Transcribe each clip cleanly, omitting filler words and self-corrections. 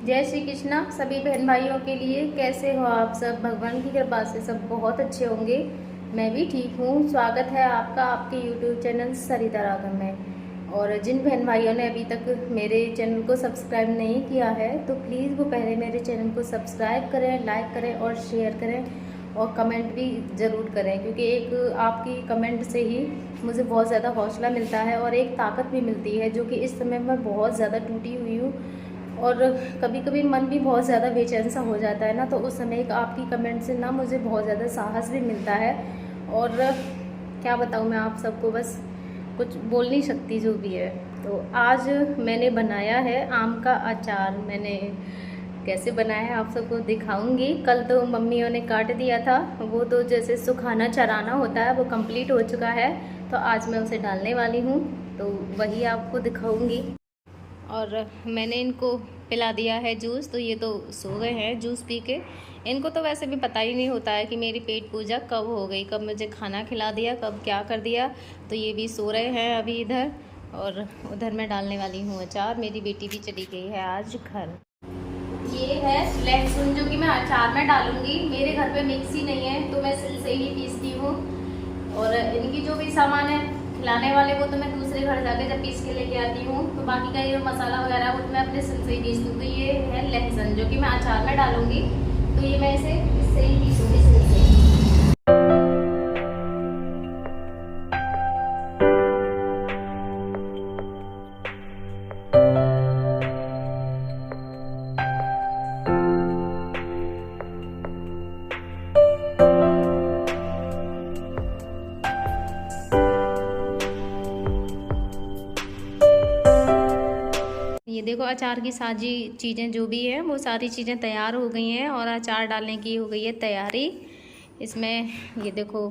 जय श्री कृष्णा सभी बहन भाइयों के लिए। कैसे हो आप सब? भगवान की कृपा से सब बहुत अच्छे होंगे। मैं भी ठीक हूँ। स्वागत है आपका आपके YouTube चैनल सरिता राघव में। और जिन बहन भाइयों ने अभी तक मेरे चैनल को सब्सक्राइब नहीं किया है तो प्लीज़ वो पहले मेरे चैनल को सब्सक्राइब करें, लाइक करें और शेयर करें और कमेंट भी ज़रूर करें, क्योंकि एक आपकी कमेंट से ही मुझे बहुत ज़्यादा हौसला मिलता है और एक ताकत भी मिलती है, जो कि इस समय मैं बहुत ज़्यादा टूटी हुई हूँ और कभी कभी मन भी बहुत ज़्यादा बेचैन सा हो जाता है ना, तो उस समय एक आपकी कमेंट से ना मुझे बहुत ज़्यादा साहस भी मिलता है। और क्या बताऊँ मैं आप सबको, बस कुछ बोल नहीं सकती जो भी है। तो आज मैंने बनाया है आम का अचार। मैंने कैसे बनाया है आप सबको दिखाऊंगी। कल तो मम्मियों ने काट दिया था, वो तो जैसे सुखाना चराना होता है वो कंप्लीट हो चुका है, तो आज मैं उसे डालने वाली हूँ, तो वही आपको दिखाऊंगी। और मैंने इनको पिला दिया है जूस, तो ये तो सो गए हैं जूस पी के। इनको तो वैसे भी पता ही नहीं होता है कि मेरी पेट पूजा कब हो गई, कब मुझे खाना खिला दिया, कब क्या कर दिया। तो ये भी सो रहे हैं अभी इधर, और उधर मैं डालने वाली हूँ अचार। मेरी बेटी भी चली गई है आज घर। ये है लहसुन जो कि मैं अचार में डालूंगी। मेरे घर पे मिक्सी नहीं है तो मैं सिल से ही पीसती हूँ। और इनकी जो भी सामान है खिलाने वाले वो तो मैं दूसरे घर जाके जब पीस के लेके आती हूँ, तो बाकी का ये मसाला वगैरह वो तो मैं अपने सिल से ही पीसती हूँ। तो ये है लहसुन जो कि मैं अचार में डालूंगी, तो ये मैं इसे इससे ही पीसूँगी सिल से। ये देखो अचार की सारी चीज़ें जो भी हैं वो सारी चीज़ें तैयार हो गई हैं और अचार डालने की हो गई है तैयारी। इसमें ये देखो,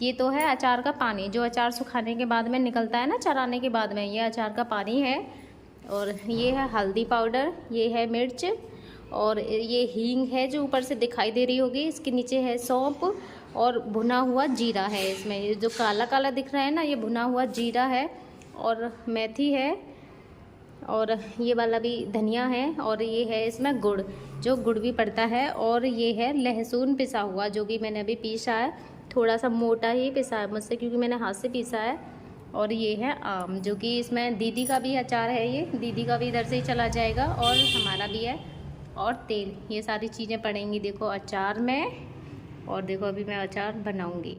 ये तो है अचार का पानी जो अचार सुखाने के बाद में निकलता है ना, चराने के बाद में, ये अचार का पानी है। और ये है हल्दी पाउडर, ये है मिर्च, और ये हींग है जो ऊपर से दिखाई दे रही होगी। इसके नीचे है सौंफ और भुना हुआ जीरा है। इसमें ये जो काला काला दिख रहा है ना, ये भुना हुआ जीरा है। और मेथी है, और ये वाला भी धनिया है, और ये है इसमें गुड़, जो गुड़ भी पड़ता है। और ये है लहसुन पिसा हुआ जो कि मैंने अभी पीसा है, थोड़ा सा मोटा ही पिसा है मुझसे क्योंकि मैंने हाथ से पीसा है। और ये है आम जो कि इसमें दीदी का भी अचार है, ये दीदी का भी इधर से ही चला जाएगा और हमारा भी है। और तेल, ये सारी चीज़ें पड़ेंगी देखो अचार में। और देखो अभी मैं अचार बनाऊँगी।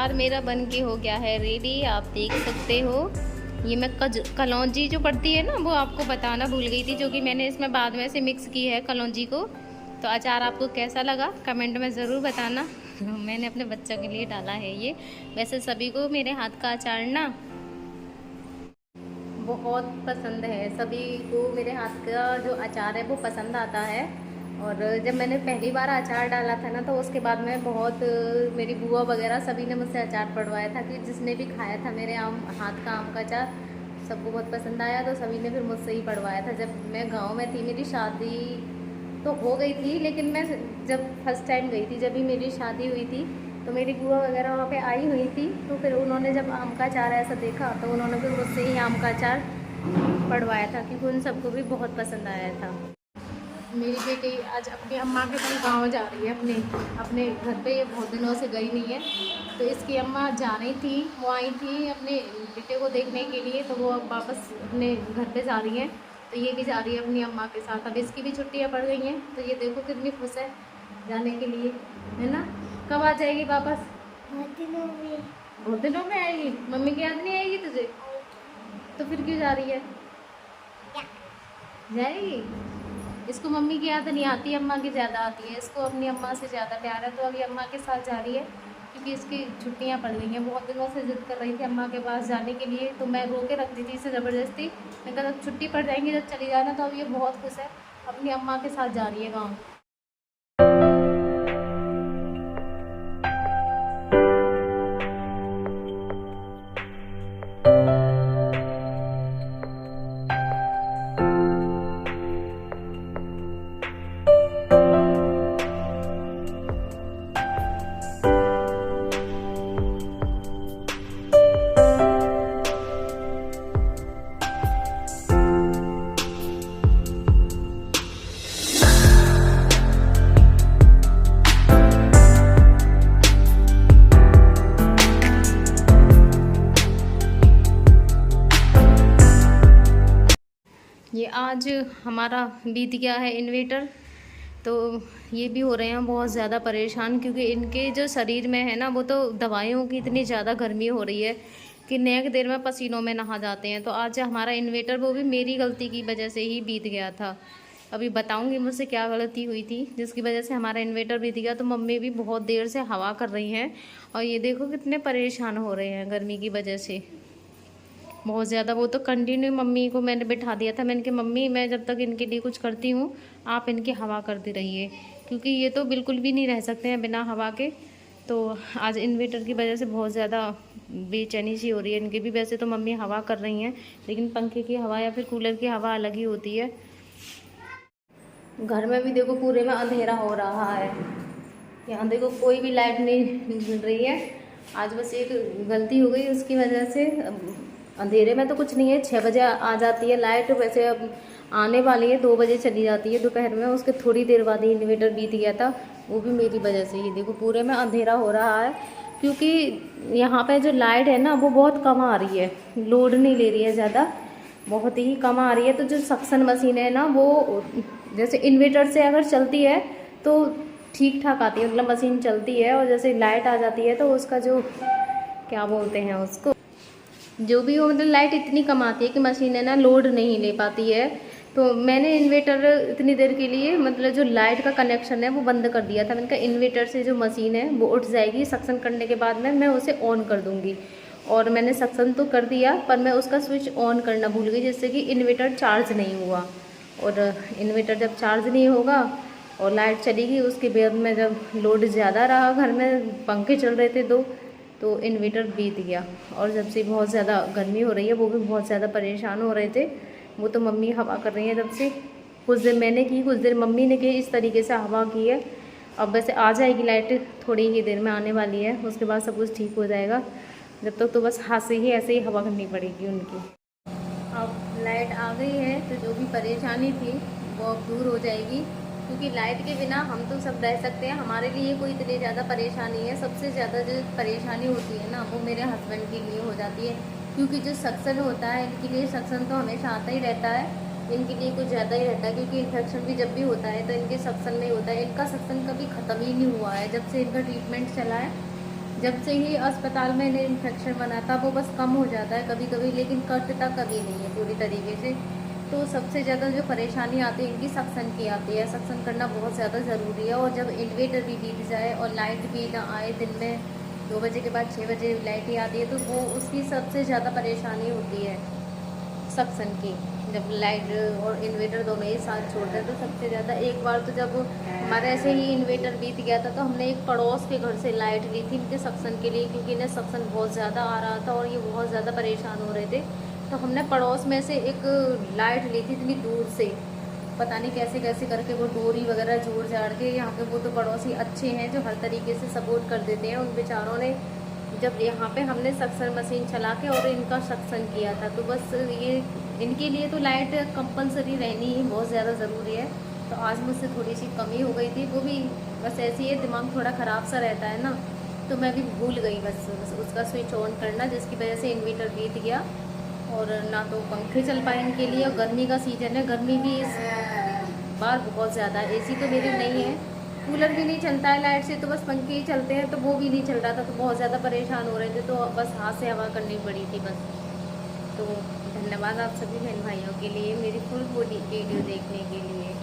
अचार मेरा बन के हो गया है रेडी, आप देख सकते हो। ये मैं कलौंजी जो पड़ती है ना, वो आपको बताना भूल गई थी, जो कि मैंने इसमें बाद में से मिक्स की है कलौंजी को। तो अचार आपको कैसा लगा कमेंट में ज़रूर बताना। मैंने अपने बच्चों के लिए डाला है ये। वैसे सभी को मेरे हाथ का अचार ना बहुत पसंद है, सभी को मेरे हाथ का जो अचार है वो पसंद आता है। और जब मैंने पहली बार अचार डाला था ना, तो उसके बाद में बहुत मेरी बुआ वगैरह सभी ने मुझसे अचार पड़वाया था, कि जिसने भी खाया था मेरे हाथ का आम का अचार सबको बहुत पसंद आया, तो सभी ने फिर मुझसे ही पड़वाया था। जब मैं गांव में थी, मेरी शादी तो हो गई थी, लेकिन मैं जब फर्स्ट टाइम गई थी, जब भी मेरी शादी हुई थी, तो मेरी बुआ वगैरह वहाँ पे आई हुई थी। तो फिर उन्होंने जब आम का अचार ऐसा देखा, तो उन्होंने फिर मुझसे ही आम का अचार पड़वाया था, क्योंकि उन सबको भी बहुत पसंद आया था। मेरी बेटी आज अपनी अम्मा के संग गाँव जा रही है, अपने घर पे। ये बहुत दिनों से गई नहीं है, तो इसकी अम्मा जा रही थी, वो आई थी अपने बेटे को देखने के लिए, तो वो अब वापस अपने घर पे जा रही है। तो ये भी जा रही है अपनी अम्मा के साथ। अब इसकी भी छुट्टियाँ पड़ गई हैं, तो ये देखो कितनी खुश है जाने के लिए, है ना। कब आ जाएगी वापस? बहुत दिनों में आएगी। मम्मी की याद नहीं आएगी तुझे? तो फिर क्यों जा रही है? जाएगी। इसको मम्मी की याद नहीं आती, अम्मा की ज़्यादा आती है। इसको अपनी अम्मा से ज़्यादा प्यार है, तो अभी अम्मा के साथ जा रही है, क्योंकि इसकी छुट्टियां पड़ गई हैं। बहुत दिनों से जिद कर रही थी अम्मा के पास जाने के लिए, तो मैं रो के रख दी थी इसे ज़बरदस्ती। मैं कहा छुट्टी पड़ जाएंगी जब चली जाना। तो अब ये बहुत खुश है, अपनी अम्मा के साथ जा रही है गाँव। ये आज हमारा बीत गया है इन्वेटर, तो ये भी हो रहे हैं बहुत ज़्यादा परेशान, क्योंकि इनके जो शरीर में है ना, वो तो दवाइयों की इतनी ज़्यादा गर्मी हो रही है कि नेक देर में पसीनों में नहा जाते हैं। तो आज हमारा इन्वेटर वो भी मेरी गलती की वजह से ही बीत गया था। अभी बताऊंगी मुझसे क्या गलती हुई थी जिसकी वजह से हमारा इन्वेटर बीत गया। तो मम्मी भी बहुत देर से हवा कर रही हैं, और ये देखो कितने परेशान हो रहे हैं गर्मी की वजह से बहुत ज़्यादा। वो तो कंटिन्यू मम्मी को मैंने बिठा दिया था, मैंने कहा मम्मी मैं जब तक इनके लिए कुछ करती हूँ आप इनकी हवा करती रहिए, क्योंकि ये तो बिल्कुल भी नहीं रह सकते हैं बिना हवा के। तो आज इन्वेटर की वजह से बहुत ज़्यादा बेचैनी सी हो रही है इनकी भी। वैसे तो मम्मी हवा कर रही हैं, लेकिन पंखे की हवा या फिर कूलर की हवा अलग ही होती है। घर में भी देखो पूरे में अंधेरा हो रहा है, यहाँ देखो कोई भी लाइट नहीं जल रही है। आज बस एक गलती हो गई उसकी वजह से। अंधेरे में तो कुछ नहीं है, 6 बजे आ जाती है लाइट। वैसे अब आने वाली है, 2 बजे चली जाती है दोपहर में। उसके थोड़ी देर बाद ही इन्वर्टर बीत गया था, वो भी मेरी वजह से ही। देखो पूरे में अंधेरा हो रहा है, क्योंकि यहाँ पे जो लाइट है ना वो बहुत कम आ रही है, लोड नहीं ले रही है ज़्यादा, बहुत ही कम आ रही है। तो जो सक्शन मशीन है ना, वो जैसे इन्वर्टर से अगर चलती है तो ठीक ठाक आती है, मतलब मशीन चलती है। और जैसे लाइट आ जाती है तो उसका जो क्या बोलते हैं उसको, जो भी हो, मतलब लाइट इतनी कम आती है कि मशीन है ना लोड नहीं ले पाती है। तो मैंने इन्वर्टर इतनी देर के लिए, मतलब जो लाइट का कनेक्शन है वो बंद कर दिया था। मैंने कहा इन्वर्टर से जो मशीन है वो उठ जाएगी, सक्शन करने के बाद में मैं उसे ऑन कर दूँगी। और मैंने सक्शन तो कर दिया, पर मैं उसका स्विच ऑन करना भूल गई, जिससे कि इन्वर्टर चार्ज नहीं हुआ। और इन्वर्टर जब चार्ज नहीं होगा और लाइट चली गई, उसके बाद में जब लोड ज़्यादा रहा, घर में पंखे चल रहे थे 2, तो इन्वर्टर बीत गया। और जब से बहुत ज़्यादा गर्मी हो रही है, वो भी बहुत ज़्यादा परेशान हो रहे थे। वो तो मम्मी हवा कर रही है जब से, कुछ देर मैंने की, कुछ देर मम्मी ने की, इस तरीके से हवा की है। अब वैसे आ जाएगी लाइट, थोड़ी ही देर में आने वाली है, उसके बाद सब कुछ ठीक हो जाएगा। जब तक तो बस हाथ से ही ऐसे ही हवा करनी पड़ेगी उनकी। अब लाइट आ गई है, तो जो भी परेशानी थी वो अब दूर हो जाएगी, क्योंकि लाइट के बिना हम तो सब रह सकते हैं, हमारे लिए कोई इतनी ज़्यादा परेशानी है। सबसे ज़्यादा जो परेशानी होती है ना, वो मेरे हस्बैंड के लिए हो जाती है, क्योंकि जो सक्शन होता है इनके लिए, सक्शन तो हमेशा आता ही रहता है, इनके लिए कुछ ज़्यादा ही रहता है, क्योंकि इन्फेक्शन भी जब भी होता है तो इनके सक्शन नहीं होता है। इनका सक्शन कभी ख़त्म ही नहीं हुआ है, जब से इनका ट्रीटमेंट चला है जब से ही अस्पताल में इन्हें इन्फेक्शन बना था वो बस कम हो जाता है कभी कभी, लेकिन कटता कभी नहीं है पूरी तरीके से। तो सबसे ज़्यादा जो परेशानी आती है इनकी सक्सन की आती है। सक्सन करना बहुत ज़्यादा ज़रूरी है। और जब इन्वेटर भी बीत जाए और लाइट भी ना आए, दिन में 2 बजे के बाद 6 बजे लाइट ही आती है, तो वो उसकी सबसे ज़्यादा परेशानी होती है सक्सन की। जब लाइट और इन्वेटर दोनों ही साथ छोड़ते हैं तो सबसे ज़्यादा। एक बार तो जब हमारे ऐसे ही इन्वेटर बीत गया था, तो हमने एक पड़ोस के घर से लाइट ली थी इनके सक्सन के लिए, क्योंकि इन्हें सक्सन बहुत ज़्यादा आ रहा था और ये बहुत ज़्यादा परेशान हो रहे थे। तो हमने पड़ोस में से एक लाइट ली थी इतनी दूर से, पता नहीं कैसे कैसे करके वो डोरी वगैरह जोड़ जाड़ के। यहाँ के वो तो पड़ोसी अच्छे हैं जो हर तरीके से सपोर्ट कर देते हैं। उन बेचारों ने जब यहाँ पे हमने सक्सन मशीन चला के और इनका सक्सन किया था, तो बस ये इनके लिए तो लाइट कंपलसरी रहनी ही बहुत ज़्यादा ज़रूरी है। तो आज मुझसे थोड़ी सी कमी हो गई थी, वो भी बस ऐसी है, दिमाग थोड़ा ख़राब सा रहता है ना, तो मैं भी भूल गई बस उसका स्विच ऑन करना, जिसकी वजह से इन्वर्टर बीत गया। और ना तो पंखे चल पाए इनके लिए, और गर्मी का सीज़न है, गर्मी भी इस बार बहुत ज़्यादा है। एसी तो मेरे नहीं है, कूलर भी नहीं चलता है लाइट से, तो बस पंखे ही चलते हैं, तो वो भी नहीं चल रहा था, तो बहुत ज़्यादा परेशान हो रहे थे, तो बस हाथ से हवा करनी पड़ी थी बस। तो धन्यवाद आप सभी बहन भाइयों के लिए मेरी फुल वीडियो देखने के लिए।